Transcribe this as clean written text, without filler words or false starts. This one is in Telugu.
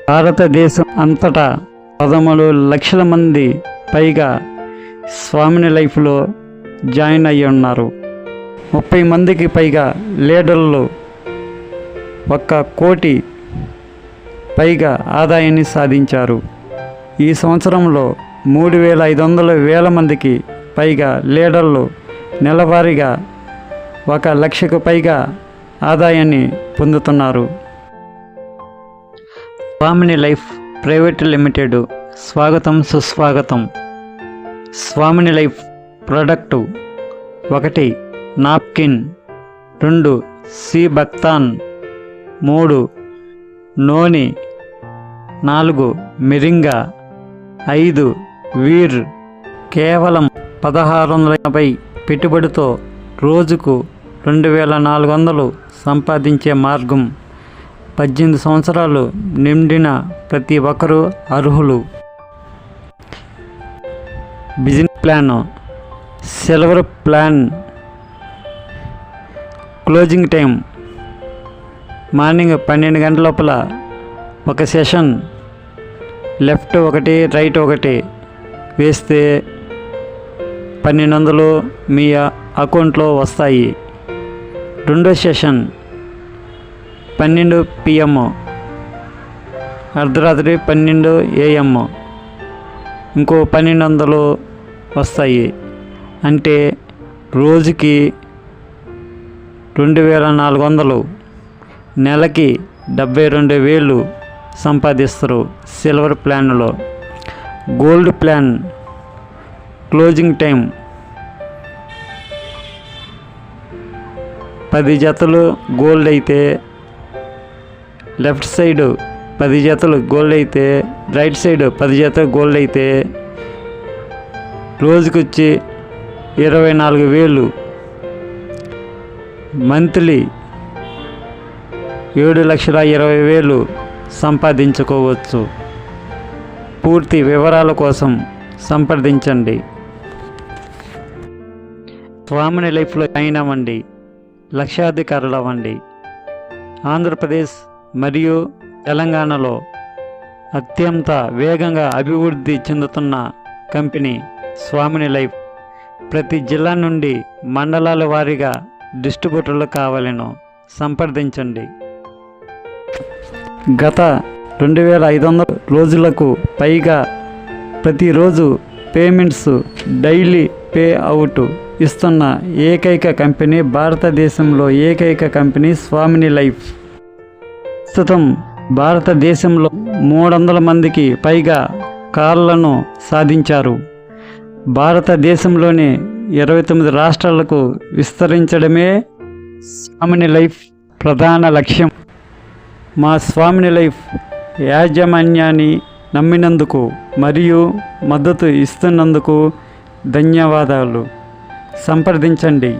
భారతదేశం అంతటా 13 లక్షల మంది పైగా స్వామిని లైఫ్లో జాయిన్ అయ్యి ఉన్నారు. 30 మందికి పైగా లీడర్లు 1 కోటి పైగా ఆదాయాన్ని సాధించారు. ఈ సంవత్సరంలో 3,500 మందికి పైగా లీడర్లు నెలవారీగా 1 లక్షకు పైగా ఆదాయాన్ని పొందుతున్నారు. స్వామిని లైఫ్ ప్రైవేట్ లిమిటెడ్ స్వాగతం సుస్వాగతం. స్వామిని లైఫ్ ప్రోడక్టు 1 నాప్కిన్, 2 సి బక్తాన్, 3 నోని, 4 మిరింగా, 5 వీర్. కేవలం 1,680 పెట్టుబడితో రోజుకు 2,400 సంపాదించే మార్గం. 18 సంవత్సరాలు నిండిన ప్రతి ఒక్కరూ అర్హులు. Business plan, silver plan. Closing time morning 12 గంటల లోపల 1 సెషన్, లెఫ్ట్ 1 రైట్ 1 వేస్తే 1,200 మీ అకౌంట్లో వస్తాయి. రెండో సెషన్ 12 PM, అర్ధరాత్రి 12 AM, ఇంకో 1,200 వస్తాయి. అంటే రోజుకి 2,400, నెలకి 72,000 సంపాదిస్తారు సిల్వర్ ప్లాన్లో. గోల్డ్ ప్లాన్ క్లోజింగ్ టైం 10 జతలు గోల్డ్ అయితే లెఫ్ట్ సైడ్ 10 జతలు గోల్డ్ అయితే రైట్ సైడ్ 10 జతలు గోల్డ్ అయితే రోజుకొచ్చి 24,000. మంత్లీ 7,20,000 సంపాదించుకోవచ్చు. పూర్తి వివరాల కోసం సంప్రదించండి. స్వామిని లైఫ్లో జాయిన్ అవ్వండి, లక్షాధికారులు అవ్వండి. ఆంధ్రప్రదేశ్ మరియు తెలంగాణలో అత్యంత వేగంగా అభివృద్ధి చెందుతున్న కంపెనీ స్వామిని లైఫ్. ప్రతి జిల్లా నుండి మండలాల వారీగా డిస్ట్రిబ్యూటర్లు కావాలను సంప్రదించండి. గత 2,500 రోజులకు పైగా ప్రతిరోజు పేమెంట్స్ డైలీ పే అవుట్ ఇస్తున్న ఏకైక కంపెనీ, భారతదేశంలో ఏకైక కంపెనీ స్వామిని లైఫ్. ప్రస్తుతం భారతదేశంలో 300 మందికి పైగా కార్లను సాధించారు. భారతదేశంలోని 29 రాష్ట్రాలకు విస్తరించడమే స్వామిని లైఫ్ ప్రధాన లక్ష్యం. మా స్వామిని లైఫ్ యాజమాన్యాన్ని నమ్మినందుకు మరియు మద్దతు ఇస్తున్నందుకు ధన్యవాదాలు. సంప్రదించండి.